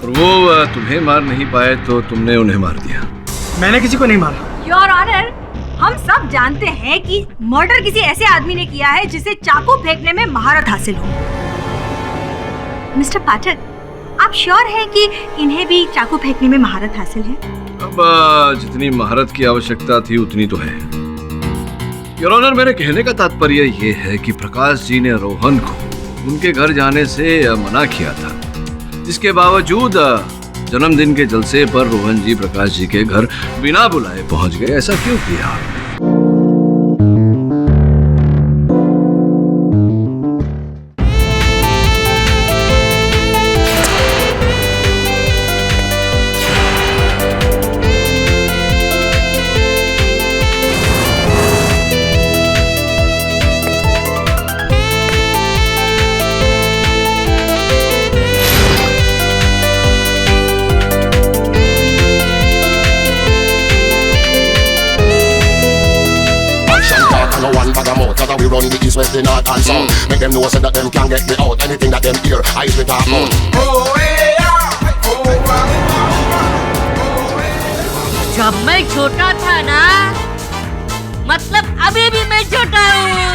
और वो तुम्हें मार नहीं पाए तो तुमने उन्हें मार दिया। मैंने किसी को नहीं मारा। योर ऑनर, हम सब जानते हैं कि मर्डर किसी ऐसे आदमी ने किया है जिसे चाकू फेंकने में महारत हासिल हो। मिस्टर पाठक, आप श्योर हैं कि इन्हें भी चाकू फेंकने में महारत हासिल है? अब जितनी महारत की आवश्यकता थी उतनी तो है। योर ऑनर, मेरे कहने का तात्पर्य ये है कि प्रकाश जी ने रोहन को उनके घर जाने से मना किया था, जिसके बावजूद जन्मदिन के जलसे पर रोहन जी प्रकाश जी के घर बिना बुलाए पहुंच गए। ऐसा क्यों किया? We run the east, west, the north and south. Make them know so that them can get me out. Anything that them hear, I will talk about. जब मैं छोटा था ना, मतलब अभी भी मैं छोटा हूँ,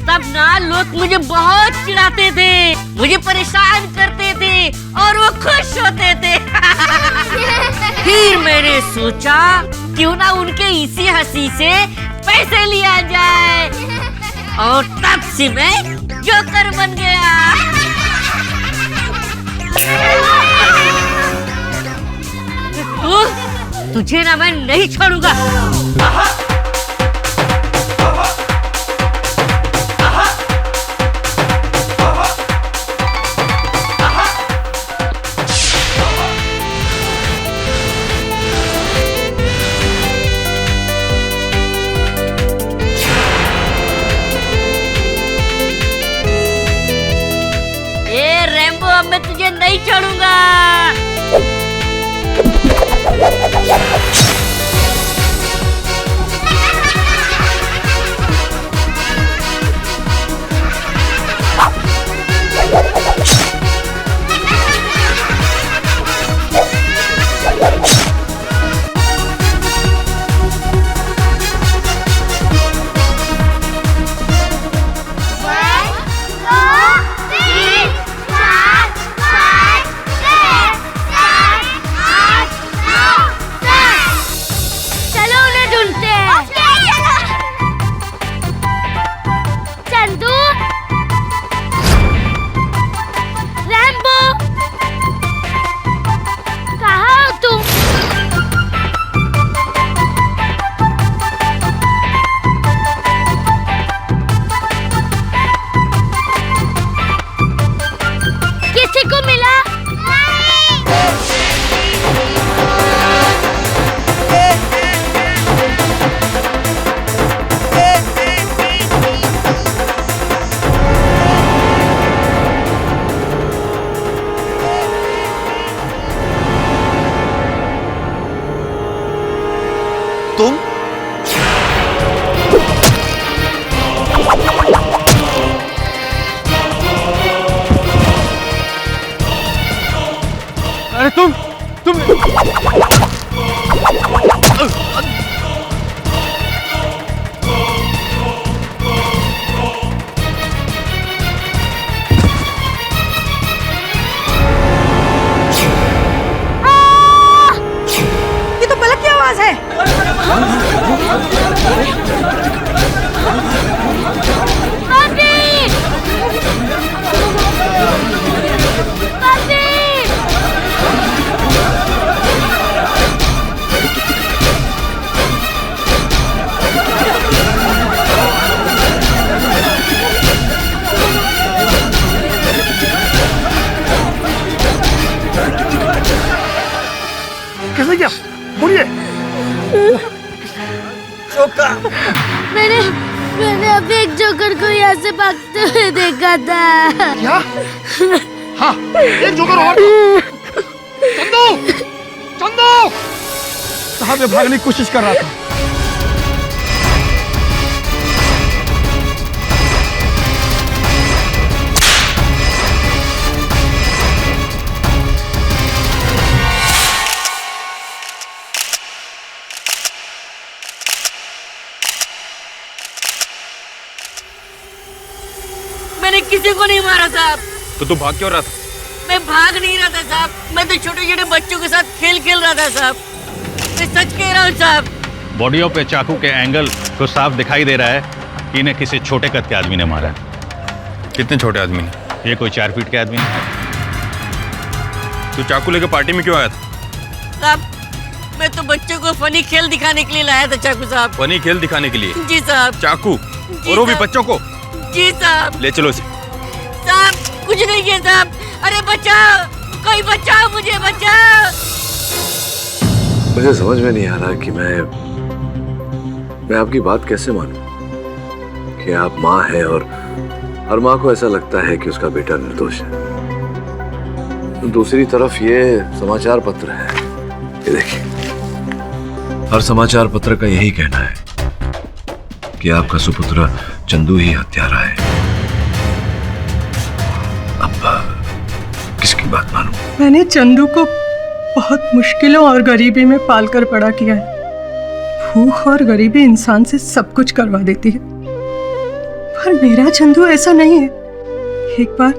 तब ना लोग मुझे बहुत चिढ़ाते थे, मुझे परेशान करते थे और वो खुश होते थे। फिर मैंने सोचा क्यों ना उनके इसी हंसी से पैसे लिया जाए, और तब से मैं जोकर बन गया। तुझे ना मैं नहीं छोड़ूंगा। अब मैं तुझे नहीं छोड़ूंगा। तुम? अरे तुम ये तो पलक की आवाज है। कैसे क्या? बोलिए। मैंने अभी एक जोकर को यहाँ से भागते हुए देखा था। क्या? हाँ, एक जोकर और। चंदू साहब, मैं भागने की कोशिश कर रहा था। किसी को नहीं मारा साहब। तो तू भाग क्यों रहा था? मैं भाग नहीं रहा था साहब, मैं तो छोटे छोटे बच्चों के साथ खेल रहा था साहब। मैं सच कह रहा हूँ साहब। बॉडियों पे चाकू के एंगल को साफ दिखाई दे रहा है कि इन्हें किसी छोटे कद के आदमी ने मारा है। कितने छोटे आदमी ने? ये कोई 4 फीट के आदमी है। तू चाकू लेकर पार्टी में क्यों आया था? साहब मैं तो बच्चों को फनी खेल दिखाने के लिए लाया था चाकू साहब। फनी खेल दिखाने के लिए? जी साहब। चाकू? जी और वो भी साहब। बच्चों को? जी साहब। ले चलो इसे। साहब कुछ नहीं किया साहब। अरे बचाओ, कोई बचाओ, मुझे बचाओ। मुझे समझ में नहीं आ रहा कि मैं आपकी बात कैसे मानूं कि आप माँ हैं और हर माँ को ऐसा लगता है कि उसका बेटा निर्दोष है। दूसरी तरफ ये समाचार पत्र है, ये देखिए, हर समाचार पत्र का यही कहना है कि आपका सुपुत्र चंदू ही हत्यारा है। अब किसकी बात मानूं? मैंने चंदू को बहुत मुश्किलों और गरीबी में पालकर बड़ा किया है। भूख और गरीबी इंसान से सब कुछ करवा देती है, पर मेरा चंदू ऐसा नहीं है। एक बार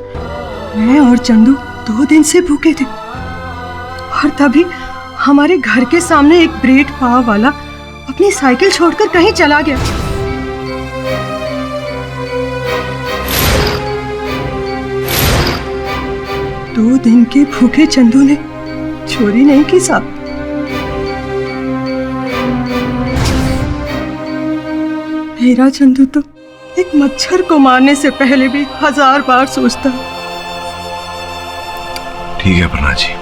मैं और चंदू 2 दिन से भूखे थे और तभी हमारे घर के सामने एक ब्रेड पाव वाला अपनी साइकिल छोड़कर कहीं चला गया। दो दिन के भूखे चंदू ने चोरी नहीं की साहब। मेरा चंदू तो एक मच्छर को मारने से पहले भी 1000 बार सोचता। ठीक है प्रना जी,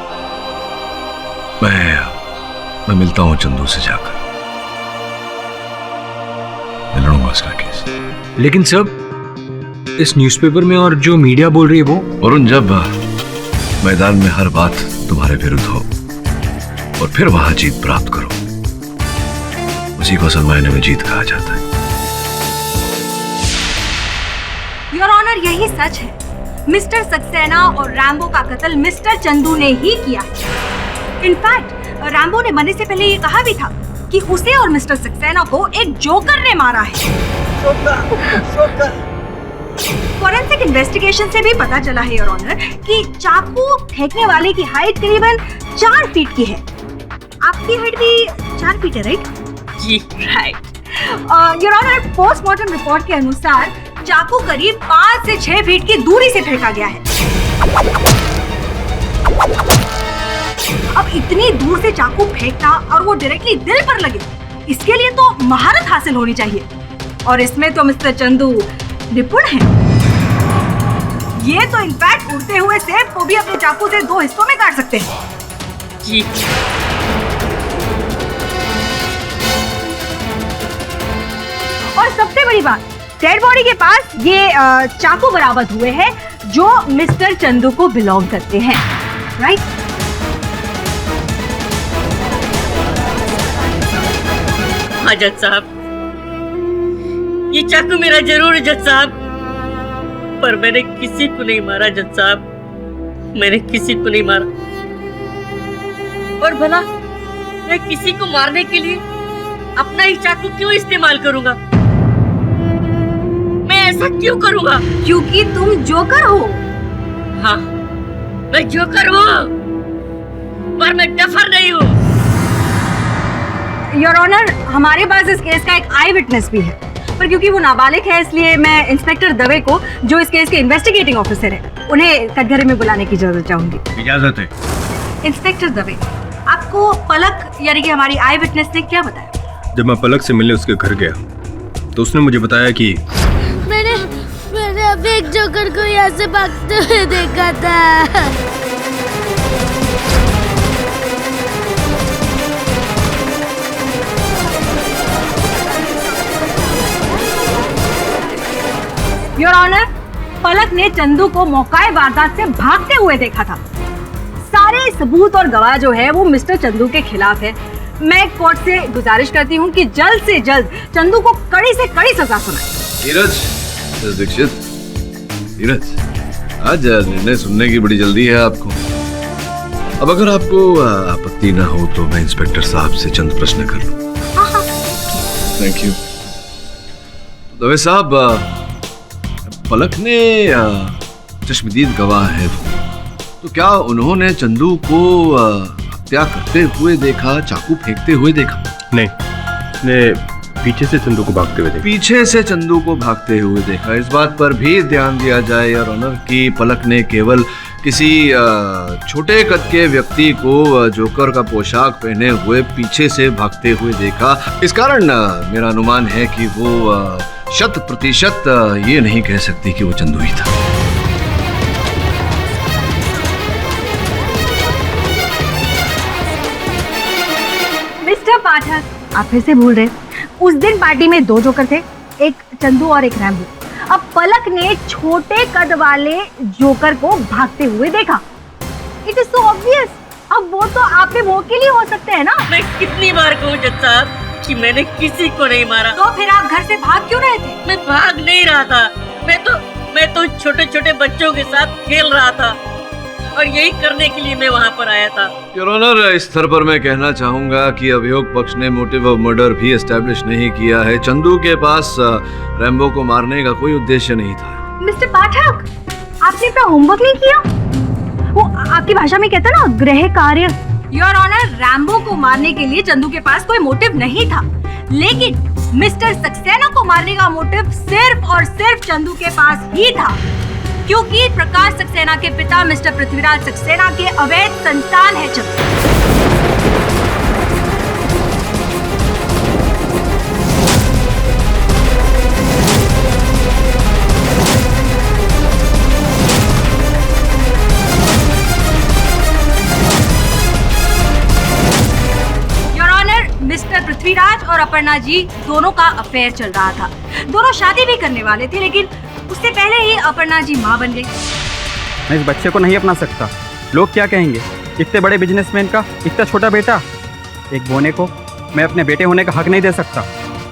मैं मिलता हूँ चंदू से जाकर, मैं लड़ूंगा उसका केस। लेकिन सब इस न्यूज़पेपर में और जो मीडिया बोल रही है वो। वरुण, जब मैदान में हर बात तुम्हारे विरुद्ध हो और फिर वहां जीत प्राप्त करो, उसी को असल मायने में जीत कहा जाता है। योर ऑनर, यही सच है। मिस्टर सक्सेना और रैम्बो का कत्ल मिस्टर चंदू ने ही किया। इनफैक्ट रैम्बो ने मरने से पहले ये कहा भी था कि उसे और मिस्टर सक्सेना को एक जोकर ने मारा है। फॉरेंसिक इन्वेस्टिगेशन से भी पता चला है योर ऑनर कि चाकू फेंकने वाले की हाइट करीबन 4 फीट की है। आपकी हाइट भी 4 फीट है, राइट? जी right. Your honour, postmortem report के अनुसार चाकू करीब 5 से 6 फीट की दूरी से फेंका गया है। अब इतनी दूर से चाकू फेंकना और वो डायरेक्टली दिल पर लगे, इसके लिए तो महारत हासिल होनी चाहिए, और इसमें तो मिस्टर चंदू निपुण है। ये तो इनफैक्ट उड़ते हुए सेब को भी अपने चाकू से 2 हिस्सों में काट सकते हैं। जी। और सबसे बड़ी बात, डेड बॉडी के पास ये चाकू बरामद हुए हैं जो मिस्टर चंदू को बिलोंग करते हैं, राइट? हाँ जज साहब, ये चाकू मेरा जरूर है जज साहब, पर मैंने किसी को नहीं मारा जज साहब, मैंने किसी को नहीं मारा। और भला मैं किसी को मारने के लिए अपना ही चाकू क्यों इस्तेमाल करूंगा? मैं ऐसा क्यों करूंगा? क्योंकि तुम जोकर हो। हाँ, मैं जोकर हूँ, पर मैं डफर नहीं हूँ। योर ऑनर, हमारे पास इस केस का एक आई विटनेस भी है, पर क्योंकि वो नाबालिग है इसलिए मैं इंस्पेक्टर दवे को, जो इस केस के इन्वेस्टिगेटिंग ऑफिसर है, उन्हें कटघरे में बुलाने की जरूरत चाहूंगी। इजाजत है। इंस्पेक्टर दवे, आपको पलक यानी कि हमारी आई विटनेस ने क्या बताया? जब मैं पलक से मिलने उसके घर गया तो उसने मुझे बताया कि मैंने अभी एक जोकर को यहाँ से भागते हुए देखा था। योर ऑनर, पलक ने चंदू को मौकाए वारदात से भागते हुए देखा था। सारे सबूत और गवाह जो है वो मिस्टर चंदू के खिलाफ है। मैं कोर्ट से गुजारिश करती हूँ कि जल्द से जल्द चंदू को कड़ी से कड़ी सजा सुनाए। धीरज दीक्षित, धीरज, आज निर्णय सुनने की बड़ी जल्दी है आपको। अब अगर आपको आपत्ति ना हो तो मैं इंस्पेक्टर साहब से चंद प्रश्न कर लूं। Thank you. दवे साहब, पलक ने चश्मदीद गवाह है वो। तो क्या उन्होंने चंदू को हत्या करते हुए देखा, चाकू फेंकते हुए देखा? नहीं, उसने पीछे से चंदू को भागते हुए देखा। पीछे से चंदू को भागते हुए देखा। इस बात पर भी ध्यान दिया जाए योर ऑनर कि पलक ने केवल किसी छोटे कद के व्यक्ति को जोकर का पोशाक पहने हुए पीछे से भागते हुए देखा। इस कारण मेरा अनुमान है कि वो 100% ये नहीं कह सकती कि वो चंदू ही था। मिस्टर पाठक, आप फिर से भूल रहे। उस दिन पार्टी में 2 जोकर थे, एक चंदू और एक रैम्बो। अब पलक ने छोटे कद वाले जोकर को भागते हुए देखा। It is so obvious. अब वो तो आपके वकील ही हो सकते हैं ना। मैं कितनी बार कहूँ जज साहब कि मैंने किसी को नहीं मारा। तो फिर आप घर से भाग क्यों रहे थे? मैं भाग नहीं रहा था, मैं तो छोटे छोटे बच्चों के साथ खेल रहा था और यही करने के लिए मैं वहाँ पर आया था। योर ऑनर, इस स्तर पर मैं कहना चाहूंगा कि अभियोग पक्ष ने मोटिव ऑफ मर्डर भी एस्टैब्लिश नहीं किया है। चंदू के पास रैम्बो को मारने का कोई उद्देश्य नहीं था। मिस्टर पाठक, आपने अपना होमवर्क नहीं किया? वो आपकी भाषा में कहते हैं ना, गृह कार्य। योर ऑनर, रैम्बो को मारने के लिए चंदू के पास कोई मोटिव नहीं था, लेकिन मिस्टर सक्सेना को मारने का मोटिव सिर्फ और सिर्फ चंदू के पास ही था, क्योंकि प्रकाश सक्सेना के पिता मिस्टर पृथ्वीराज सक्सेना के अवैध संतान है Chandu. Your honour, mister Prithviraj और अपर्णा जी दोनों का अफेयर चल रहा था। दोनों शादी भी करने वाले थे, लेकिन उससे पहले ही अपर्णा जी माँ बन गई। मैं इस बच्चे को नहीं अपना सकता। लोग क्या कहेंगे? इतने बड़े बिजनेसमैन का इतना छोटा बेटा। एक बोने को मैं अपने बेटे होने का हक नहीं दे सकता।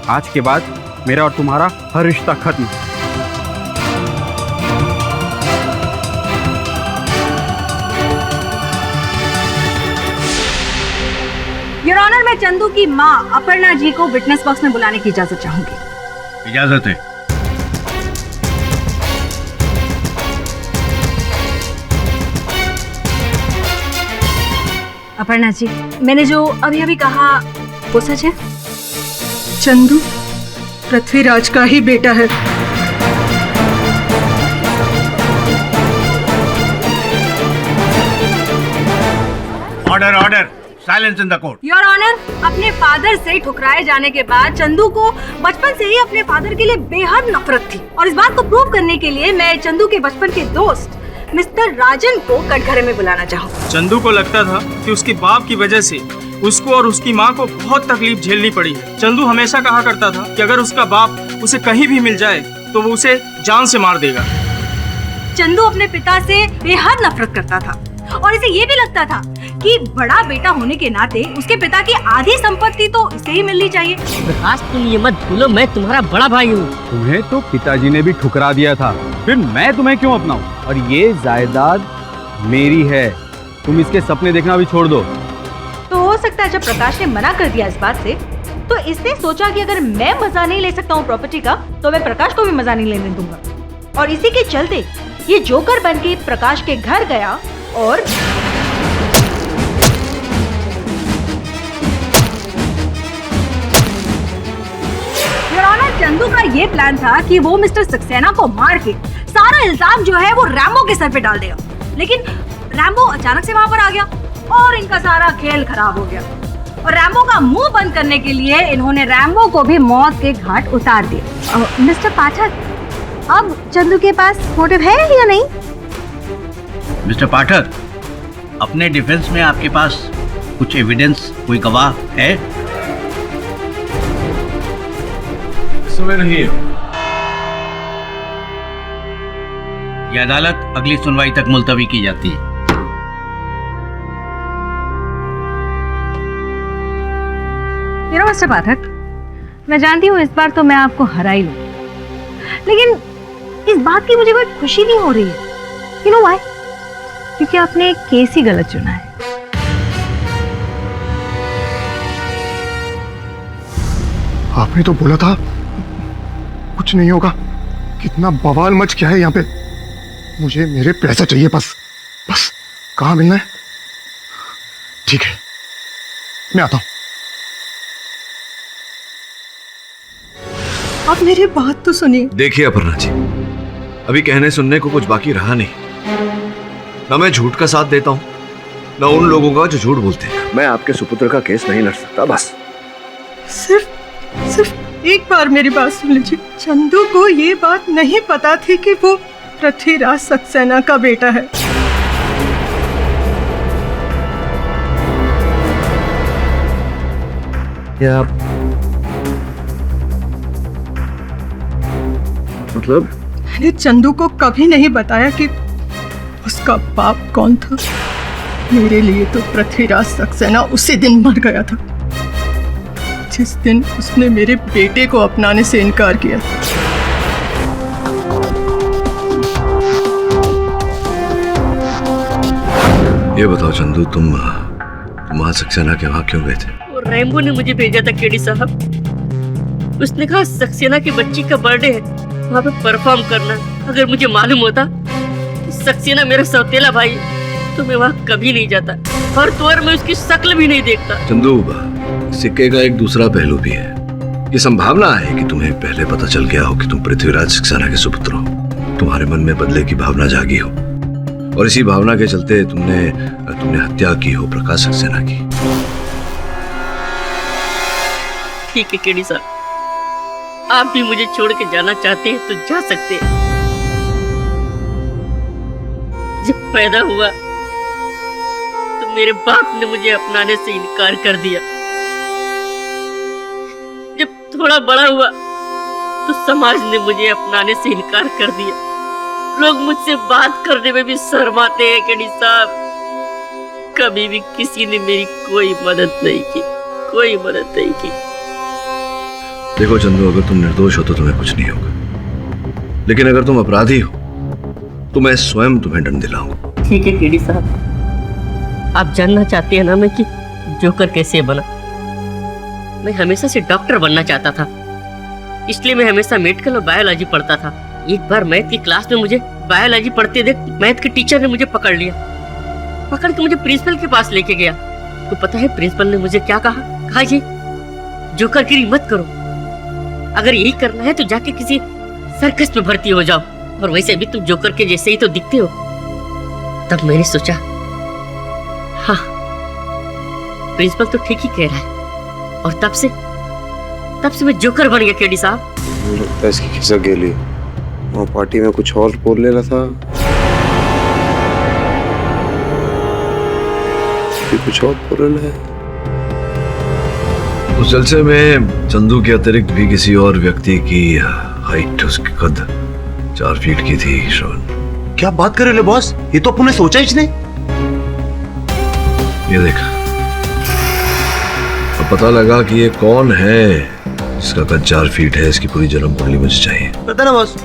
आज के बाद मेरा और तुम्हारा हर रिश्ता खत्म। योर ऑनर, मैं चंदू की माँ अपर्णा जी को विटनेस बॉक्स में बुलाने की इजाजत चाहूंगी। इजाजत है। अपर्णा जी, मैंने जो अभी कहा वो सच है? चंदू पृथ्वीराज का ही बेटा है। Order order, silence in the court. Your honour, अपने फादर से ठुकराए जाने के बाद चंदू को बचपन से ही अपने फादर के लिए बेहद नफरत थी, और इस बात को प्रूव करने के लिए मैं चंदू के बचपन के दोस्त मिस्टर राजन को कटघरे में बुलाना चाहूँ। चंदू को लगता था कि उसके बाप की वजह से उसको और उसकी माँ को बहुत तकलीफ झेलनी पड़ी है। चंदू हमेशा कहा करता था कि अगर उसका बाप उसे कहीं भी मिल जाए तो वो उसे जान से मार देगा। चंदू अपने पिता से बेहद नफरत करता था, और इसे ये भी लगता था कि बड़ा बेटा होने के नाते उसके पिता की आधी संपत्ति तो इसे ही मिलनी चाहिए। प्रकाश, तुम ये मत भूलो मैं तुम्हारा बड़ा भाई हूँ। तुम्हें तो पिताजी ने भी ठुकरा दिया था, फिर मैं तुम्हें क्यों अपनाऊं? और ये जायदाद मेरी है, तुम इसके सपने देखना भी छोड़ दो। तो हो सकता है जब प्रकाश ने मना कर दिया इस बात से, तो इसने सोचा कि अगर मैं मजा नहीं ले सकता हूँ प्रॉपर्टी का, तो मैं प्रकाश को भी मजा नहीं लेने दूंगा। और इसी के चलते ये जोकर बन के प्रकाश के घर गया और चंदू का ये प्लान था कि वो मिस्टर सक्सेना को मार के सारा इल्जाम जो है वो रैम्बो के सर पे डाल देगा, लेकिन रैम्बो अचानक से वहां पर आ गया और इनका सारा खेल खराब हो गया। और रैम्बो का मुंह बंद करने के लिए इन्होंने रैम्बो को भी मौत के घाट उतार दिया। मिस्टर पाठक, अब चंदू के पास मोटिव है या नहीं? मिस्टर पाठक, अपने डिफेंस में आपके पास कुछ एविडेंस, कोई गवाह है? समय नहीं है। ये अदालत अगली सुनवाई तक मुलतवी की जाती है। मिस्टर पाठक, मैं जानती हूँ इस बार तो मैं आपको हरा ही लूं, लेकिन इस बात की मुझे कोई खुशी नहीं हो रही है। You know why? क्योंकि आपने एक केस ही गलत चुना है। आपने तो बोला था कुछ नहीं होगा। कितना बवाल मच गया है यहाँ पे। मुझे मेरे पैसे चाहिए बस। बस कहाँ मिलना है? ठीक है, मैं आता हूँ। आप मेरी बात तो सुनिए। देखिए अपर्णा जी, अभी कहने सुनने को कुछ बाकी रहा नहीं। ना मैं झूठ का साथ देता हूँ, ना उन लोगों का जो झूठ बोलते हैं। मैं आपके सुपुत्र का केस नहीं लड़ सकता। बस सिर्फ एक बार मेरी बात सुन लीजिए। चंदू को ये बात नहीं पता थी कि वो पृथ्वीराज सक्सेना का बेटा है। क्या मतलब? मैंने चंदू को कभी नहीं बताया कि उसका बाप कौन था। मेरे लिए तो पृथ्वीराज सक्सेना उसी दिन मर गया था जिस दिन उसने मेरे बेटे को अपनाने से इनकार किया। ये बताओ चंदू, तुम वहां सक्सेना के वहां क्यों गए थे? और रैम्बो ने मुझे भेजा था केडी साहब। उसने कहा सक्सेना की बच्ची का बर्थडे है, वहाँ पे परफॉर्म करना। अगर मुझे मालूम होता कि सक्सेना मेरा सौतेला भाई है, तो मैं वहाँ कभी नहीं जाता और तो और मैं उसकी शक्ल भी नहीं देखता। चंदू, सिक्के का एक दूसरा पहलू भी है। ये संभावना है कि तुम्हें पहले पता चल गया हो कि तुम पृथ्वीराज सक्सेना के सुपुत्र हो। तुम्हारे मन में बदले की भावना जागी हो और इसी भावना के चलते तुमने हत्या की हो प्रकाश सक्सेना की। ठीक है केडी साहब, आप भी मुझे छोड़ के जाना चाहते हैं तो जा सकते हैं। जब पैदा हुआ तो मेरे बाप ने मुझे अपनाने से इनकार कर दिया। जब थोड़ा बड़ा हुआ तो समाज ने मुझे अपनाने से इनकार कर दिया। लोग मुझसे बात करने में भी शर्माते हैं केडी साहब। कभी भी किसी ने मेरी कोई मदद नहीं की, कोई मदद नहीं की। देखो चंदू, अगर तुम निर्दोष हो तो तुम्हें कुछ नहीं होगा, लेकिन अगर तुम अपराधी हो तो मैं स्वयं तुम्हें दंड दिलाऊंगा। ठीक है केडी साहब, आप जानना चाहते हैं ना मैं कि जोकर कैसे बना? मैं हमेशा से डॉक्टर बनना चाहता था, इसलिए मैं हमेशा मेडिकल और बायोलॉजी पढ़ता था। एक बार मैथ की क्लास में मुझे बायोलॉजी पढ़ते देख मैथ के टीचर ने मुझे पकड़ लिया। पकड़ के मुझे प्रिंसिपल के पास लेके गया। तो पता है प्रिंसिपल ने मुझे क्या कहा? कहा ये जोकरगिरी मत करो, अगर यही करना है तो जाके किसी सर्कस में भर्ती हो जाओ, और वैसे भी तुम जोकर के जैसे ही तो दिखते हो। तब मैंने सोचा हाँ, प्रिंसिपल तो ठीक ही कह रहा है, और तब से मैं जोकर बन गया केडी साहब। इसकी खिसा गेली वहाँ पार्टी में कुछ और बोल ले रहा था, कुछ और बोल रहा है। उस जलसे में चंदू के अतिरिक्त भी किसी और व्यक्ति की हाइट, उसकी कद 4 फीट की थी। श्रवण, क्या बात कर रहे हो बॉस? ये तो अपने सोचा ही नहीं। ये देखा, अब पता लगा कि ये कौन है जिसका कद 4 फीट है। इसकी पूरी जन्म कुंडली मुझे चाहिए। पता ना बॉस।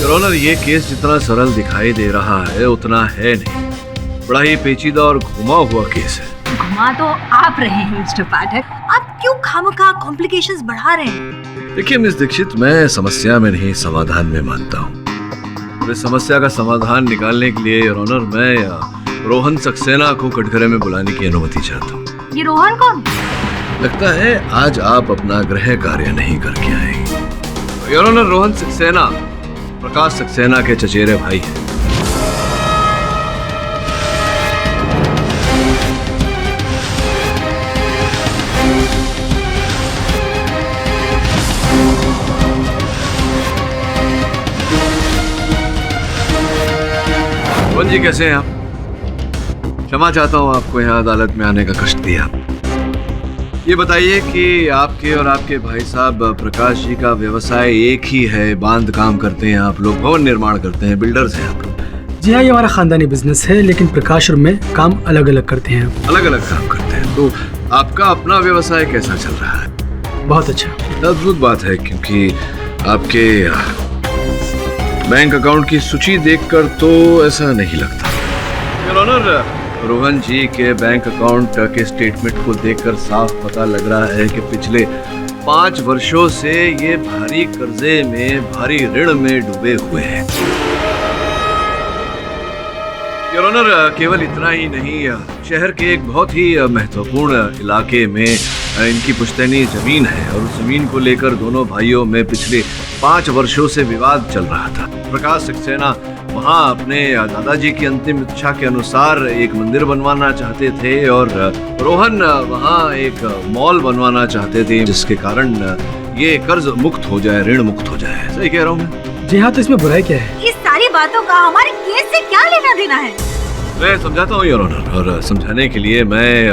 योर, ये केस जितना सरल दिखाई दे रहा है उतना है नहीं। बड़ा ही पेचीदा और घुमा हुआ केस है। घुमा तो आप रहे हैं मिस्टर पाठक, आप क्यों खामखा कॉम्प्लिकेशंस बढ़ा रहे हैं? देखिए मिस दीक्षित, मैं समस्या में नहीं समाधान में मानता हूँ। इस समस्या का समाधान निकालने के लिए योर ऑनर, मैं रोहन सक्सेना को कटघरे में बुलाने की अनुमति चाहता हूँ। ये रोहन कौन? लगता है आज आप अपना गृह कार्य नहीं करके आएंगे। योर ऑनर, रोहन सक्सेना प्रकाश सक्सेना के चचेरे भाई हैं। जी कैसे हैं आप? क्षमा चाहता हूँ आपको यहाँ अदालत में आने का कष्ट दिया। ये बताइए कि आपके और आपके भाई साहब प्रकाश जी का व्यवसाय एक ही है, बांध काम करते हैं आप लोग, भवन निर्माण करते हैं, बिल्डर्स हैं आप लोग? जी हाँ, ये हमारा खानदानी बिजनेस है, लेकिन प्रकाश और मैं काम अलग अलग करते हैं। अलग अलग काम करते हैं। तो आपका अपना व्यवसाय कैसा चल रहा है? बहुत अच्छा। अद्भुत बात है, क्योंकि आपके बैंक अकाउंट की सूची देखकर तो ऐसा नहीं लगता। योर ऑनर, रोहन जी के बैंक अकाउंट के स्टेटमेंट को देखकर साफ पता लग रहा है कि पिछले 5 वर्षों से ये भारी कर्जे में, भारी ऋण में डूबे हुए हैं। योर ऑनर, केवल इतना ही नहीं, शहर के एक बहुत ही महत्वपूर्ण इलाके में इनकी पुश्तैनी जमीन है और उस जमीन को लेकर दोनों भाइयों में पिछले 5 वर्षों से विवाद चल रहा था। प्रकाश सक्सेना वहाँ अपने दादाजी की अंतिम इच्छा के अनुसार एक मंदिर बनवाना चाहते थे और रोहन वहाँ एक मॉल बनवाना चाहते थे, जिसके कारण ये कर्ज मुक्त हो जाए, ऋण मुक्त हो जाए। सही कह रहा हूँ मैं? जी हाँ, तो इसमें बुराई क्या है? इस सारी बातों का हमारे केस से क्या लेना देना है? मैं समझाता हूँ योर ऑनर, और समझाने के लिए मैं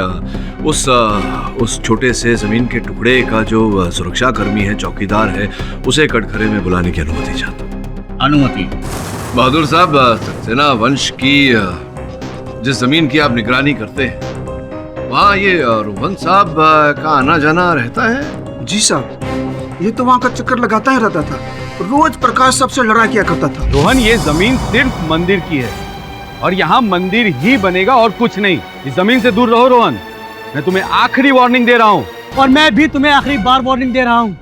उस छोटे से जमीन के टुकड़े का जो सुरक्षा कर्मी है, चौकीदार है, उसे कटघरे में बुलाने की अनुमति चाहता हूँ। अनुमति? बहादुर साहब, सक्सेना वंश की जिस जमीन की आप निगरानी करते हैं, वहाँ ये रोहन साहब का आना जाना रहता है? जी साहब, ये तो वहाँ का चक्कर लगाता ही रहता था, रोज प्रकाश साहब से लड़ा किया करता था। रोहन, ये जमीन सिर्फ मंदिर की है और यहाँ मंदिर ही बनेगा और कुछ नहीं। इस जमीन से दूर रहो रोहन, मैं तुम्हें आखिरी वार्निंग दे रहा हूँ। और मैं भी तुम्हें आखिरी बार वार्निंग दे रहा हूँ,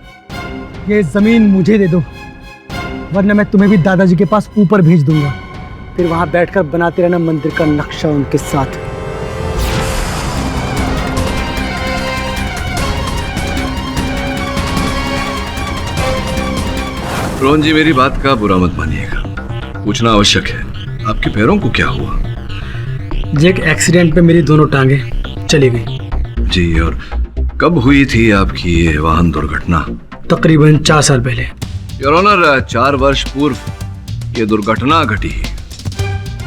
ये जमीन मुझे दे दो, वरना मैं तुम्हें भी दादाजी के पास ऊपर भेज दूंगा। फिर वहां बैठकर बनाते रहना मंदिर का नक्शा उनके साथ। रोहन जी, मेरी बात का बुरा मत मानिएगा, पूछना आवश्यक है, आपके पैरों को क्या हुआ? एक एक्सीडेंट पे मेरी दोनों टांगे चली गई। जी, और कब हुई थी आपकी ये वाहन दुर्घटना? तकरीबन 4 साल पहले। योर ऑनर, 4 वर्ष पूर्व ये दुर्घटना घटी,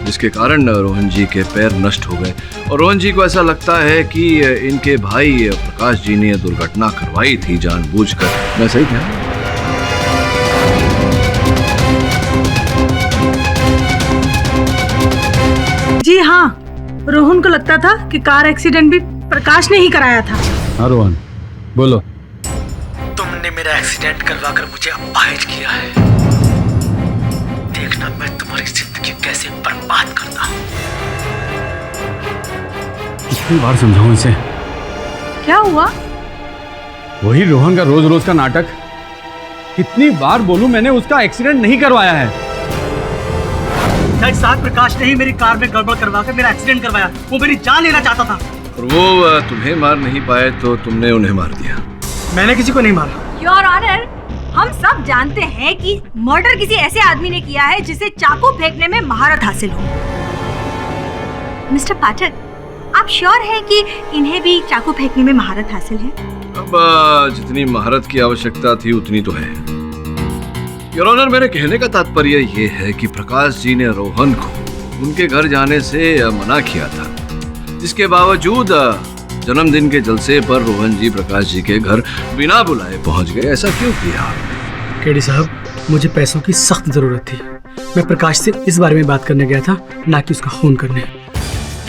जिसके कारण रोहन जी के पैर नष्ट हो गए और रोहन जी को ऐसा लगता है कि इनके भाई प्रकाश जी ने यह दुर्घटना करवाई थी जानबूझकर। मैं सही कह? जी हाँ, रोहन को लगता था कि कार एक्सीडेंट भी प्रकाश ने ही कराया था। हाँ रोहन, बोलो। तुमने मेरा एक्सीडेंट करवा कर मुझे अपाहिज किया है। देखना मैं तुम्हारी जिंदगी कैसे बर्बाद करता हूँ। कितनी बार समझाऊं इसे? क्या हुआ? वही रोहन का रोज रोज का नाटक। कितनी बार बोलूं, मैंने उसका एक्सीडेंट नहीं करवाया है। जज साहब, प्रकाश ने ही मेरी कार में गड़बड़ करवा कर मेरा एक्सीडेंट करवाया। वो मेरी जान लेना चाहता था। और वो तुम्हें मार नहीं पाए तो तुमने उन्हें मार दिया। मैंने किसी को नहीं मारा। योर ऑनर, हम सब जानते हैं कि मर्डर किसी ऐसे आदमी ने किया है जिसे चाकू फेंकने में महारत हासिल हो। मिस्टर पाठक, आप श्योर हैं कि इन्हें भी चाकू फेंकने में महारत हासिल है? अब जितनी महारत की आवश्यकता थी उतनी तो है। योर ऑनर, मेरे कहने का तात्पर्य ये है कि प्रकाश जी ने रोहन को उनके घर जाने से मना किया था, जिसके बावजूद जन्मदिन के जलसे पर रोहन जी प्रकाश जी के घर बिना बुलाए पहुंच गए। ऐसा क्यों किया? केडी साहब, मुझे पैसों की सख्त जरूरत थी। मैं प्रकाश से इस बारे में बात करने गया था, ना कि उसका खून करने।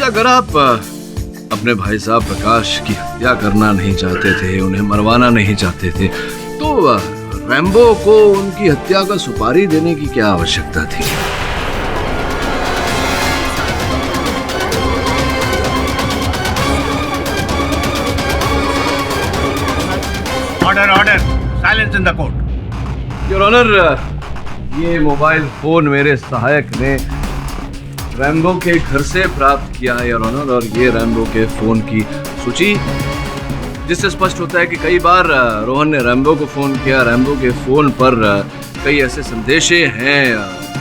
अगर आप अपने भाई साहब प्रकाश की हत्या करना नहीं चाहते थे, उन्हें मरवाना नहीं चाहते थे, तो रैम्बो को उनकी हत्या का सुपारी देने की क्या आवश्यकता थी? Order order, silence in the court. Your honour, ये मोबाइल फोन मेरे सहायक ने रैम्बो के घर से प्राप्त किया है योर ऑनर, और ये रैम्बो के फोन की सूची, जिससे स्पष्ट होता है कि कई बार रोहन ने रैम्बो को फोन किया। रैम्बो के फोन पर कई ऐसे संदेशे हैं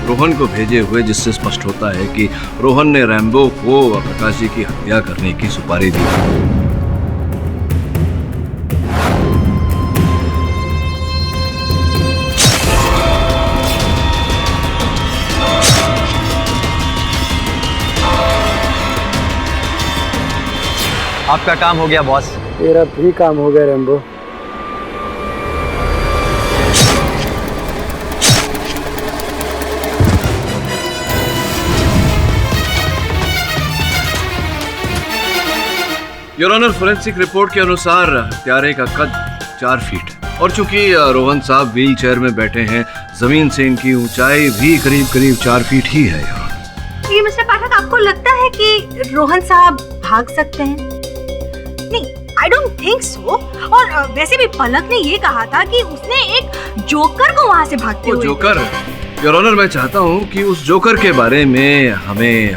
रोहन को भेजे हुए, जिससे स्पष्ट होता है कि रोहन ने रैम्बो को प्रकाश जी की हत्या करने की सुपारी दी। आपका काम हो गया बॉस। तेरा भी काम हो गया Rambo. Your honour, forensic report के अनुसार हत्यारे का कद 4 फीट और चूंकि रोहन साहब व्हील चेयर में बैठे हैं, जमीन से इनकी ऊंचाई भी करीब करीब 4 फीट ही है। ये मिस्टर पाठक, आपको लगता है कि रोहन साहब भाग सकते हैं? नहीं, आई डोंट थिंक सो। और वैसे भी पलक ने ये कहा था कि उसने एक जोकर को वहाँ से भागते हुए। जोकर? योर ऑनर, मैं चाहता हूँ कि उस जोकर के बारे में हमें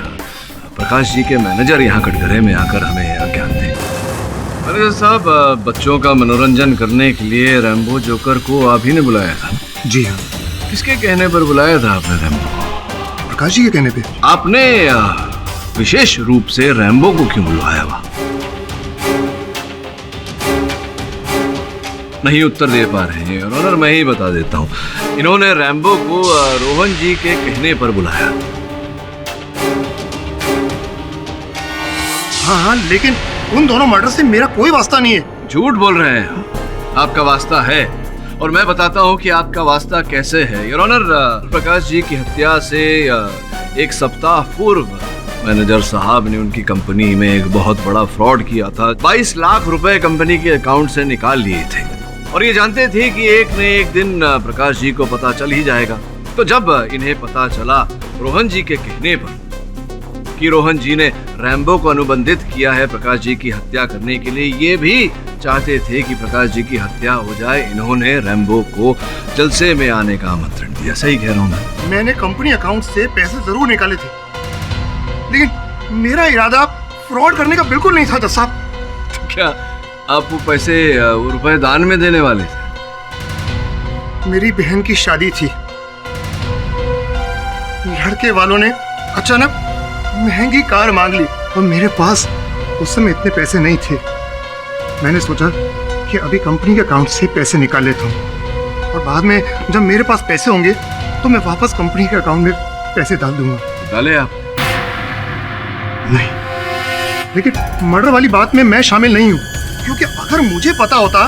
प्रकाश जी के मैनेजर यहाँ कटघरे में आकर हमें ज्ञान दें। मैनेजर साहब, बच्चों का मनोरंजन करने के लिए रैम्बो जोकर को आप ही ने बुलाया था? जी हाँ। किसके कहने पर बुलाया था आपने रैम्बो? प्रकाश जी के कहने पे। आपने विशेष रूप से रैम्बो को क्यों बुलवाया हुआ? नहीं उत्तर दे पा रहे हैं योर ऑनर, मैं ही बता देता हूँ। इन्होंने रैम्बो को रोहन जी के कहने पर बुलाया। हाँ, लेकिन उन दोनों मर्डर से मेरा कोई वास्ता नहीं है। झूठ बोल रहे हैं। आपका वास्ता है और मैं बताता हूँ कि आपका वास्ता कैसे है। योर ऑनर, प्रकाश जी की हत्या से 1 सप्ताह पूर्व मैनेजर साहब ने उनकी कंपनी में एक बहुत बड़ा फ्रॉड किया था। 22 लाख रुपए कंपनी के अकाउंट से निकाल लिए थे और ये जानते थे कि एक न एक दिन प्रकाश जी को पता चल ही जाएगा। तो जब इन्हें पता चला रोहन जी के कहने पर कि रोहन जी ने रैम्बो को अनुबंधित किया है प्रकाश जी की हत्या करने के लिए, ये भी चाहते थे कि प्रकाश जी की हत्या हो जाए, इन्होंने रैम्बो को जलसे में आने का आमंत्रण दिया। सही कह रहा हूँ मैं? मैंने कंपनी अकाउंट से पैसे जरूर निकाले थे, लेकिन मेरा इरादा फ्रॉड करने का बिल्कुल नहीं था जज साहब। तो क्या आप वो पैसे वो रुपए दान में देने वाले थे? मेरी बहन की शादी थी। लड़के वालों ने अचानक महंगी कार मांग ली और मेरे पास उस समय इतने पैसे नहीं थे। मैंने सोचा कि अभी कंपनी के अकाउंट से पैसे निकाल लेता हूँ और बाद में जब मेरे पास पैसे होंगे तो मैं वापस कंपनी के अकाउंट में पैसे डाल दूंगा। डाले आप? नहीं, लेकिन मर्डर वाली बात में मैं शामिल नहीं हूँ, क्योंकि अगर मुझे पता होता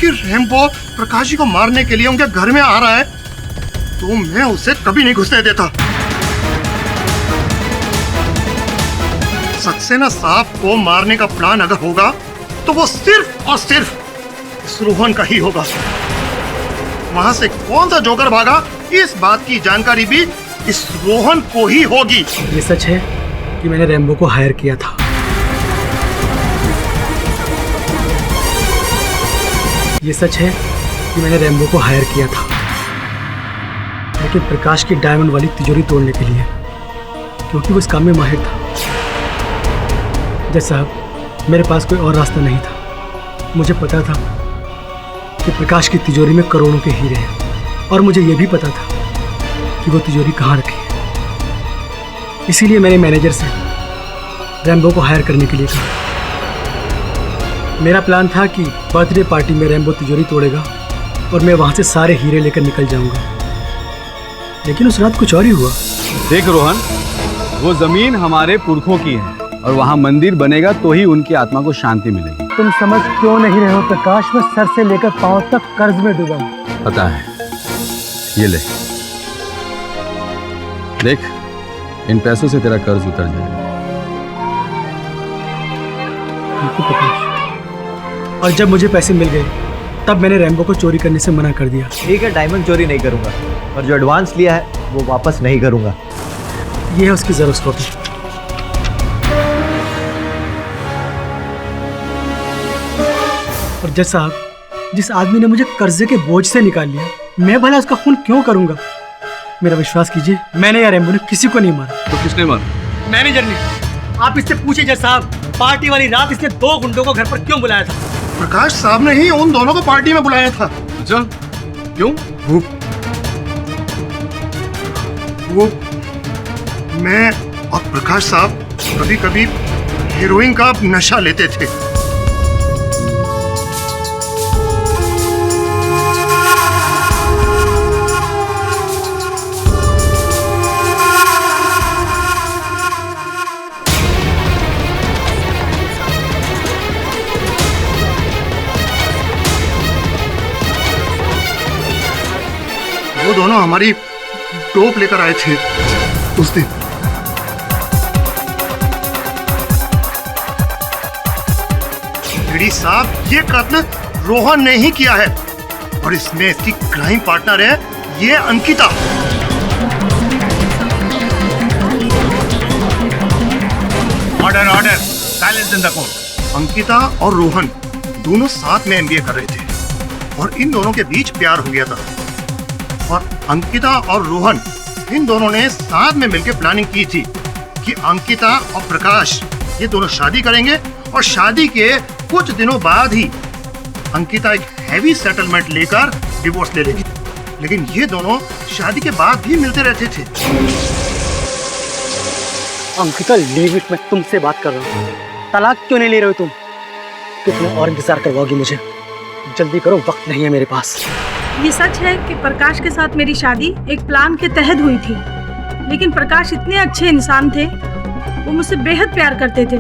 कि रैम्बो प्रकाश जी को मारने के लिए उनके घर में आ रहा है तो मैं उसे कभी नहीं घुसने देता। सक्सेना साहब को मारने का प्लान अगर होगा तो वो सिर्फ और सिर्फ इस रोहन का ही होगा। वहां से कौन सा जोकर भागा, इस बात की जानकारी भी इस रोहन को ही होगी। ये सच है कि मैंने रैम्बो को हायर किया था। ये सच है कि मैंने रैम्बो को हायर किया था, लेकिन प्रकाश की डायमंड वाली तिजोरी तोड़ने के लिए, क्योंकि वो इस काम में माहिर था। जज साहब, मेरे पास कोई और रास्ता नहीं था। मुझे पता था कि प्रकाश की तिजोरी में करोड़ों के हीरे हैं और मुझे यह भी पता था कि वो तिजोरी कहाँ रखी है। इसीलिए मैंने मैनेजर से रैम्बो को हायर करने के लिए कहा। मेरा प्लान था कि बर्थडे पार्टी में रैम्बो तिजोरी तोड़ेगा और मैं वहाँ से सारे हीरे लेकर निकल जाऊंगा, लेकिन उस रात कुछ और ही हुआ। देख रोहन, वो जमीन हमारे पुरखों की है और वहाँ मंदिर बनेगा तो ही उनकी आत्मा को शांति मिलेगी। तुम समझ क्यों नहीं रहे हो प्रकाश? मैं सर से लेकर पांव तक कर्ज में डूबा हूं। पता है, ये ले, देख, इन पैसों से तेरा कर्ज उतर जाएगा। प्रकाश, और जब मुझे पैसे मिल गए तब मैंने रैम्बो को चोरी करने से मना कर दिया। ठीक है, डायमंड चोरी नहीं करूंगा और जो एडवांस लिया है वो वापस नहीं करूंगा। ये है उसकी जेरॉक्स कॉपी। और जज साहब, जिस आदमी ने मुझे कर्जे के बोझ से निकाल लिया, मैं भला उसका खून क्यों करूंगा? मेरा विश्वास कीजिए, मैंने या रैम्बो ने किसी को नहीं मारा। तो किसने मारा? मैनेजर ने। आप इससे पूछिए जज साहब, पार्टी वाली रात इसने 2 गुंडों को घर पर क्यों बुलाया था? प्रकाश साहब ने ही उन दोनों को पार्टी में बुलाया था। अच्छा, क्यों? वो मैं और प्रकाश साहब कभी कभी हीरोइन का नशा लेते थे। वो दोनों हमारी टोप लेकर आए थे उस दिन। साहब, ये कत्ल रोहन ने ही किया है और इसमें इसकी क्राइम पार्टनर है ये Ankita. Order order, silence in the court. Ankita और रोहन दोनों साथ में एमबीए कर रहे थे और इन दोनों के बीच प्यार हो गया था और अंकिता और रोहन इन दोनों ने साथ में मिलकर प्लानिंग की थी कि अंकिता और प्रकाश ये दोनों शादी करेंगे और शादी के कुछ दिनों बाद ही अंकिता एक हैवी सेटलमेंट लेकर डिवोर्स ले लेगी। लेकिन ये दोनों शादी के बाद भी मिलते रहते थे। अंकिता, लीव इट, मैं तुमसे बात कर रहा हूँ। तलाक क्यों नहीं ले रहे हो तुम? कितना और इंतजार करवाओगी मुझे? जल्दी करो, वक्त नहीं है मेरे पास। ये सच है कि प्रकाश के साथ मेरी शादी एक प्लान के तहत हुई थी, लेकिन प्रकाश इतने अच्छे इंसान थे, वो मुझसे बेहद प्यार करते थे।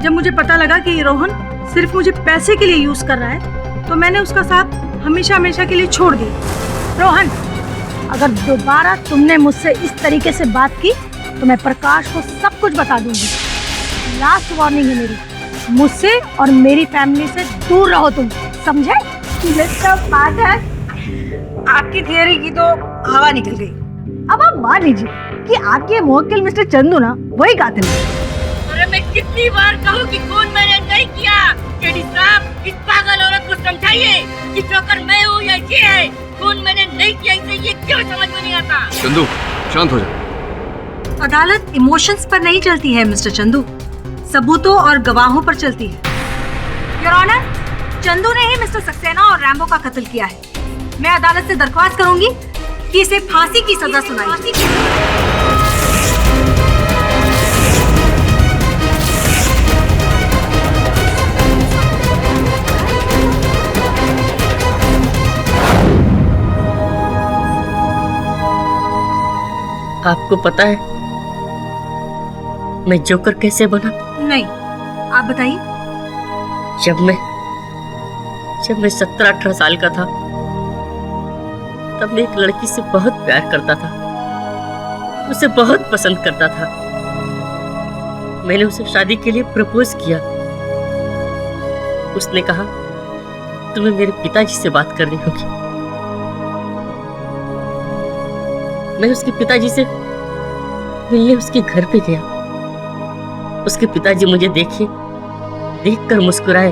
जब मुझे पता लगा कि ये रोहन सिर्फ मुझे पैसे के लिए यूज कर रहा है, तो मैंने उसका साथ हमेशा हमेशा के लिए छोड़ दिया। रोहन, अगर दोबारा तुमने मुझसे इस तरीके से बात की तो मैं प्रकाश को सब कुछ बता दूंगी। लास्ट वार्निंग है मेरी, मुझसे और मेरी फैमिली से दूर रहो तुम, समझे? मिस्टर पाठक, आपकी थियरी की तो हवा निकल गई। अब आप मान लीजिए कि आपके मुवक्किल मिस्टर चंदू ना वही कातिल है। अरे मैं कितनी बार कहूँ कि खून मैंने नहीं किया। केडी साहब, इस पागल औरत को समझाइए कि जोकर मैं हूँ या ये है। खून मैंने नहीं किया, इसे ये क्यों समझ में नहीं आता? चंदू, शांत हो जा। अदालत इमोशंस पर नहीं चलती है मिस्टर चंदू, सबूतों और गवाहों पर चलती है। योर ऑनर, चंदू ने ही मिस्टर सक्सेना और रैम्बो का कत्ल किया है। मैं अदालत से दरख्वास्त करूंगी कि इसे फांसी की सजा सुनाई जाए। आपको पता है मैं जोकर कैसे बना? नहीं, आप बताइए। जब मैं 17-18 साल का था, तब मैं एक लड़की से बहुत प्यार करता था, उसे बहुत पसंद करता था। मैंने उसे शादी के लिए प्रपोज किया। उसने कहा, तुम्हें मेरे पिताजी से बात करनी होगी। मैं उसके पिताजी से मिलने उसके घर पे गया। उसके पिताजी मुझे देखकर मुस्कुराए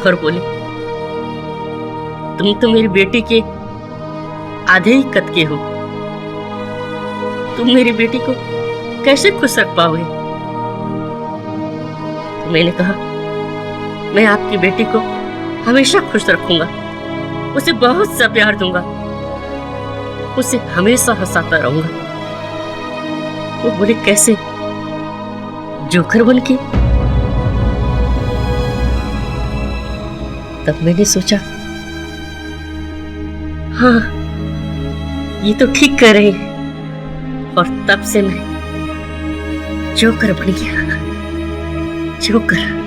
और बोले, तुम तो मेरी बेटी के आधे ही कद के हो, तुम मेरी बेटी को कैसे खुश रख पाओगे? तो मैंने कहा, मैं आपकी बेटी को हमेशा खुश रखूंगा, उसे बहुत सा प्यार दूंगा, उसे हमेशा हंसाता रहूंगा। वो बोले, कैसे? जोकर बन के? तब मैंने सोचा, हाँ, ये तो ठीक कर रहे हैं। और तब से मैं जोकर बन गया। जोकर।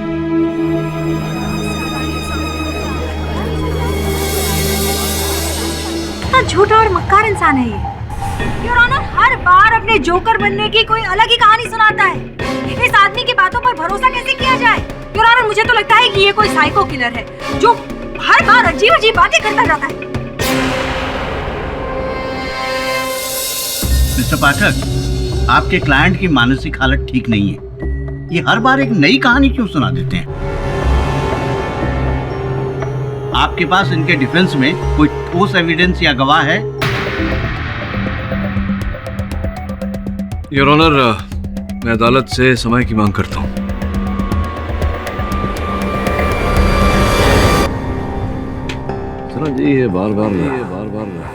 झूठा और मक्कार इंसान है ये। योर ऑनर, हर बार अपने जोकर बनने की कोई अलग ही कहानी सुनाता है। इस आदमी की बातों पर भरोसा कैसे किया जाए? योर ऑनर, मुझे तो लगता है कि ये कोई साइको किलर है जो हर बार अजीब अजीब बातें करता जाता है। मिस्टर पाठक, आपके क्लाइंट की मानसिक हालत ठीक नहीं है। ये हर बार एक नई कहानी क्यों सुना देते हैं? आपके पास इनके डिफेंस में कोई ठोस एविडेंस या गवाह है? योर ऑनर, मैं अदालत से समय की मांग करता हूँ। जी, ये बार बार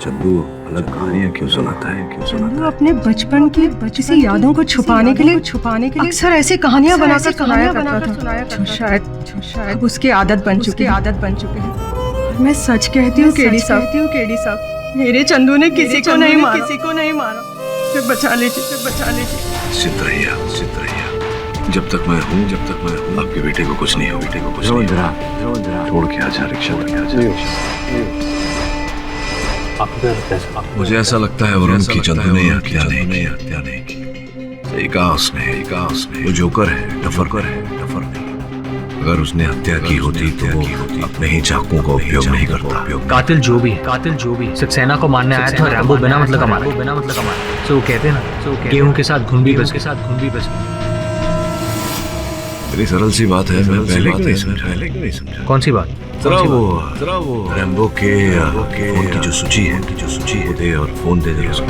चंदू अलग कहानियां क्यों सुनाता है? चंदू अपने बचपन की किसी यादों को छुपाने के लिए अक्सर ऐसी कहानियां बनाकर सुनाया करता था, शायद उसकी आदत बन चुकी है। मैं सच कहती हूँ केडी साहब, मेरे चंदू ने किसी को नहीं मारा। बचा लीजिए। सिद्ध रहिया। जब तक मैं हूँ आपके बेटे को कुछ नहीं हो। छोड़ के आजा, रिक्शा। मुझे ऐसा लगता है वरुण की चंदू ने हत्या नहीं की। सही कहा उसने। वो जोकर है, डफर नहीं। अगर उसने हत्या की होती तो वो अपने ही चाकू का उपयोग नहीं करता। कातिल जो भी है सक्सेना को मारने आया था, रैम्बो बिना मतलब का तो वो कहते ना गेहूं के साथ घुन भी बच बड़ी सरल सी बात है, मैं पहले क्यों नहीं समझा। कौन सी बात? जरा वो रैम्बो के फोन की जो सूची है वो दे और फोन दे उसको।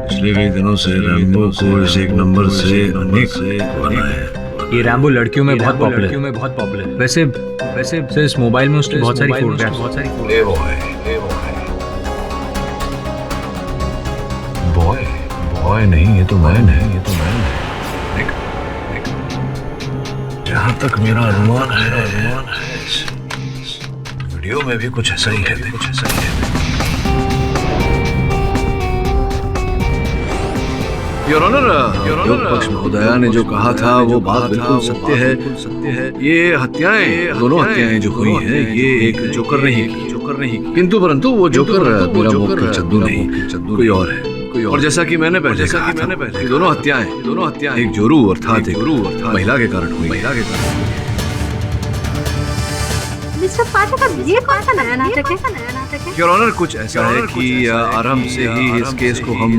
पिछले कई दिनों से रैम्बो को इस एक नंबर से अनेक बना है। ये रैम्बो लड़कियों में बहुत पॉपुलर। वैसे इस मोबाइल में उसकी बहुत सारी फोटोग्राफ्स। बॉय नहीं, ये तो मैन है। जहाँ तक मेरा अनुमान है वीडियो में भी कुछ ऐसा ही है। योर ऑनर, पक्ष महोदया ने जो कहा था वो बात बिल्कुल सत्य है। ये हत्याएं, दोनों हत्याएं जो हुई हैं, ये एक जोकर नहीं की। किंतु परंतु वो जोकर मेरा मुख्य चंदू नहीं, कोई और है। और जैसा कि मैंने पहले दोनों हत्याएं एक जोरू अर्थात महिला के कारण हुई। मिस्टर पाठक, अब ये कौन सा नया नाटक है? योर ऑनर, कुछ ऐसा है कि आरंभ से ही इस केस को हम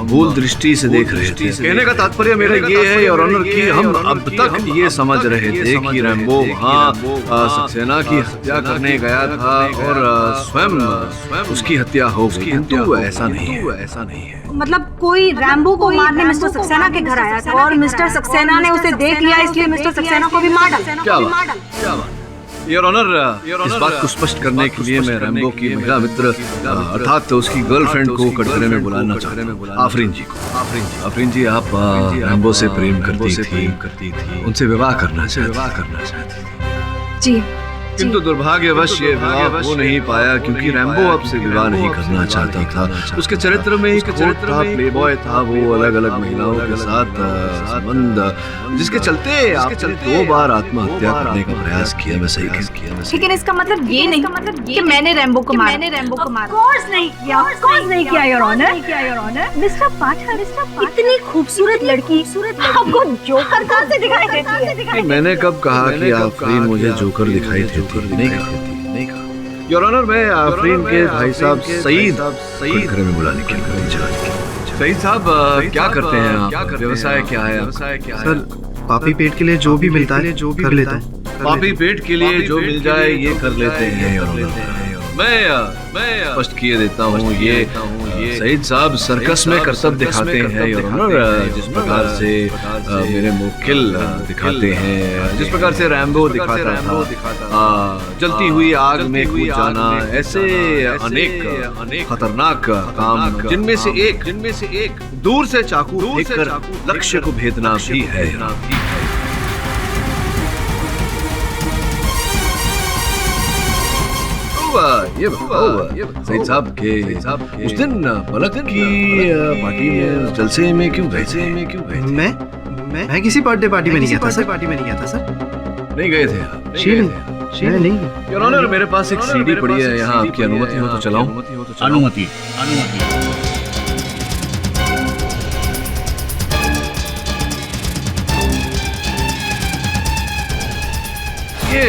भूल दृष्टि से देख रहे थे। कहने का तात्पर्य मेरा ये है योर ऑनर कि हम अब तक ये समझ रहे थे कि रैम्बो वहाँ सक्सेना की हत्या करने गया था और स्वयं उसकी हत्या हो गई, किंतु ऐसा नहीं है। मतलब कोई रैम्बो को मारने मिस्टर सक्सेना के घर आया था और मिस्टर सक्सेना ने उसे देख लिया, इसलिए मिस्टर सक्सेना को भी मार डाला। क्या बात? योर ऑनर, इस बात को स्पष्ट करने के लिए मैं रैम्बो की महिला मित्र अर्थात उसकी गर्लफ्रेंड को कटघरे में बुलाना चाहता हूं, आफरीन जी को। आफरीन जी, आप रैम्बो से प्रेम करती थी, उनसे विवाह करना चाहती थी। जी, किंतु दुर्भाग्यवश ये विवाह हो नहीं पाया क्योंकि रैम्बो आपसे विवाह नहीं करना चाहता था। उसके चरित्र में एक खोट था, प्लेबॉय था, वो अलग अलग महिलाओं के साथ संबंध, जिसके चलते आपने 2 बार आत्महत्या करने का प्रयास किया। मैं सही किया। लेकिन इसका मतलब ये नहीं कि मैंने रैम्बो को मारा। कोर्स नहीं किया योर ऑनर। मिस्टर पाठक, इतनी खूबसूरत लड़की आपको जोकर कहाँ से दिखाई देती है? मैंने कब कहा कि आफरीन मुझे जोकर दिखाई देती? नहीं कहा। योर ऑनर, मैं आफरीन के भाई साहब सईद घर में बुलाने के लिए। सईद साहब, क्या करते हैं आप? व्यवसाय क्या है? सर, पापी पेट के लिए जो भी मिलता है कर लेता हूँ। पापी पेट के लिए जो मिल जाए ये कर लेते हैं योर ऑनर। मैं स्पष्ट किए देता हूँ, ये सईद साहब सर्कस में करतब दिखाते हैं योर ऑनर, जिस प्रकार से मेरे मुवक्किल दिखाते हैं, जिस प्रकार से रैम्बो दिखाता था, जलती हुई आग में कूद जाना, ऐसे अनेक खतरनाक काम, जिनमें से एक दूर से चाकू फेंककर लक्ष्य को भेदना भी है। ये सईद साहब के उस दिन पलक की पार्टी में जलसे में क्यों गए? मैं किसी बर्थडे पार्टी में नहीं गया था सर। नहीं गए थे आप? नहीं। योर ऑनर, मेरे पास एक सीडी पड़ी है यहाँ, आपकी अनुमति हो तो चलाऊं? अनुमति। ये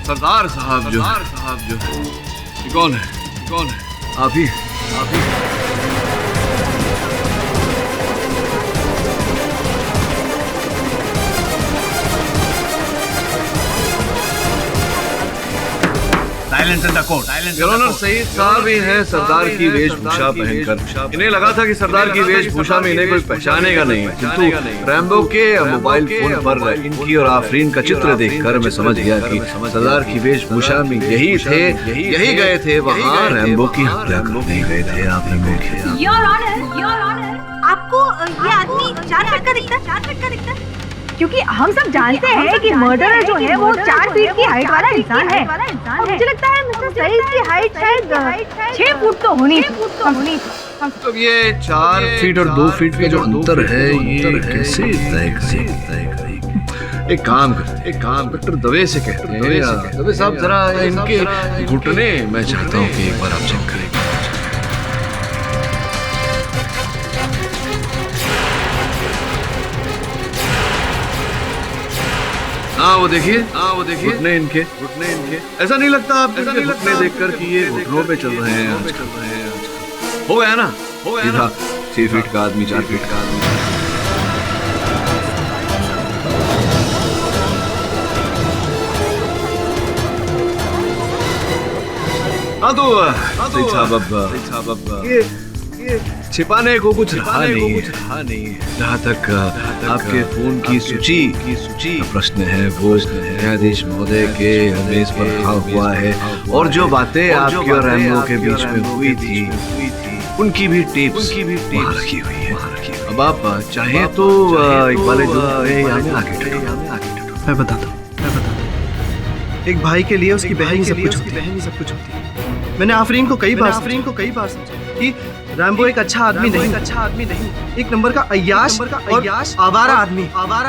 सरदार साहब जो है, कौन है? आप ही। Silence in the court. Your honour, Saeed साहब ही हैं सरदार की वेशभूषा पहनकर। इन्हें लगा था कि सरदार की वेशभूषा में इन्हें कोई पहचानेगा नहीं, किंतु रैम्बो के मोबाइल फोन पर इनकी और आफरीन का चित्र देखकर मैं समझ गया कि सरदार की वेशभूषा में यही गए थे वहाँ रैम्बो की हत्या करने गए थे। आपने योर ऑनर, आपको ये आदमी 4 फीट का दिखता है? क्योंकि हम सब जानते हैं कि मर्डरर जो है वो 4 फीट की हाइट वाला इंसान है। मुझे लगता है मिस्टर सईद की हाइट शायद 6 फुट तो होनी थी। तो ये 4 फीट और 2 फीट का जो अंतर है ये कैसे तय करें? एक काम डॉक्टर दवे से कहते हैं। दवे साहब जरा इनके घुटने मैं चाहता हूँ कि एक बार आप चेक करें। हाँ वो देखिए घुटने इनके ऐसा नहीं लगता आप घुटने देखकर कि ये घुटनों पे चल रहे हैं आजकल। हो गया ना सीधा 6 फीट का आदमी 4 फीट का आदमी। हाँ तो साहब अब ये छिपाने को कुछ रहा नहीं। जहाँ तक आपके फोन की सूची का प्रश्न है वो न्यायाधीश महोदय के मेज पर रखा हुआ है, और जो बातें आपके और रैम्बो के बीच में हुई थी उनकी भी टेप्स वहाँ रखी हुई है। अब आप चाहें तो इकबाल आगे मैं बताता हूँ। एक भाई के लिए उसकी बहन ही सब कुछ होती है। मैंने आफरीन को कई बार समझा कि रैम्बो एक अच्छा आदमी नहीं, एक नंबर का अय्याश और आवारा आदमी,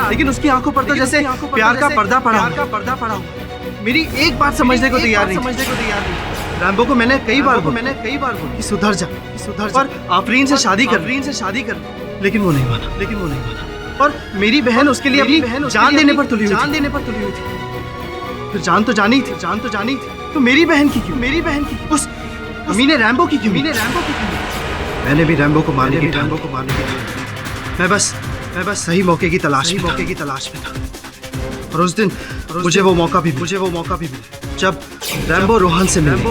लेकिन उसकी आंखों पर तो जैसे प्यार का पर्दा पड़ा हुआ। मेरी एक बात समझने को तैयार नहीं। रैम्बो को मैंने कई बार बोला कि सुधर जा और आफरीन से शादी कर, लेकिन वो नहीं माना। और मेरी बहन उसके लिए अपनी जान देने पर तुली हुई थी। फिर जान तो जानी थी, तो मेरी बहन की क्यों? उस अमीने रैम्बो की क्यों? मैंने भी रैम्बो को मारने की मैं बस सही मौके की तलाश में था। और उस दिन मुझे वो मौका भी मिला जब रैम्बो रोहन से मिले।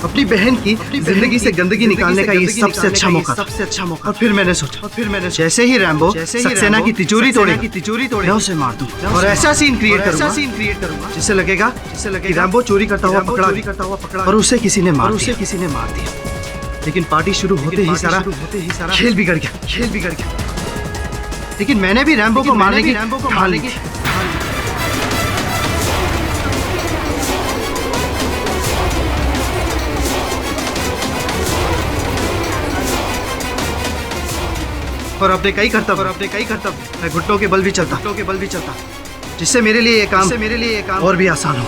अपनी बहन की जिंदगी से गंदगी निकालने का ये सबसे अच्छा मौका। और फिर मैंने सोचा जैसे ही रैम्बो सक्सेना की तिजोरी तोड़े मैं उसे मार दूं और ऐसा सीन क्रिएट करूंगा जिससे लगेगा कि रैम्बो चोरी करता हुआ पकड़ा और उसे किसी ने मार दिया। लेकिन पार्टी शुरू होते ही सारा खेल बिगड़ गया। लेकिन मैंने भी रैम्बो को मारने की ठान ली। और अपने कई कर्तव्य मैं घुटनों के बल भी चलता, जिससे मेरे लिए ये काम और भी आसान हो।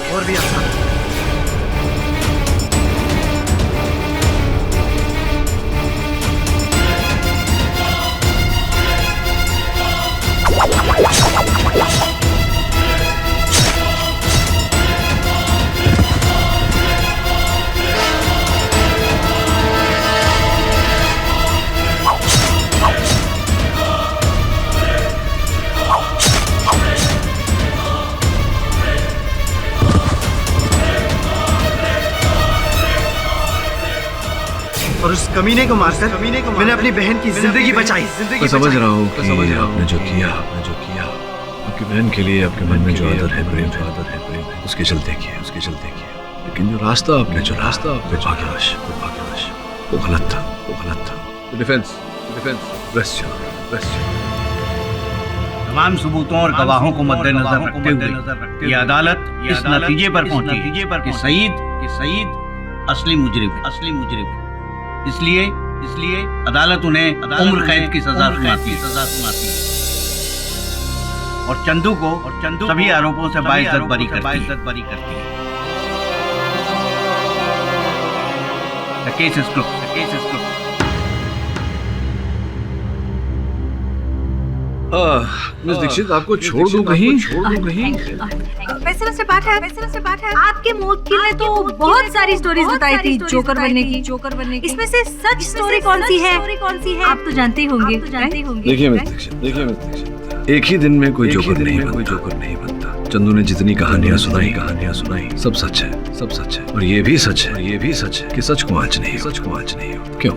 और उस कमीने को मारकर मैंने अपनी बहन की जिंदगी बचाई। मैं समझ रहा हूँ कि आपने जो किया आपकी बहन के लिए आपके मन में जो आदर है प्रेम उसके चलते किया। लेकिन जो रास्ता आपने भाग्यवश वो गलत था। डिफेंस तमाम सबूतों और गवाहों को मद्देनजर रखते हुए ये अदालत इस नतीजे पर पहुंची कि सईद असली मुजरिम है। इसलिए अदालत उन्हें उम्र कैद की सजा सुनाती है और चंदू को सभी आरोपों से बाइज्जत बरी करती है। The case is closed. Miss Dikshit आपको छोड़ दूं कहीं? वैसे मिस्टर पाठक, आपके वकील ने तो बहुत सारी स्टोरीज बताई थी जोकर बनने की। इसमें से सच स्टोरी कौन सी है आप तो जानते ही होंगे। देखिए मिस दीक्षित, एक ही दिन में कोई जोकर नहीं बनता। चंदू ने जितनी कहानियां सुनाई सब सच है। और ये भी सच है कि सच को आँच नहीं हो। क्यों?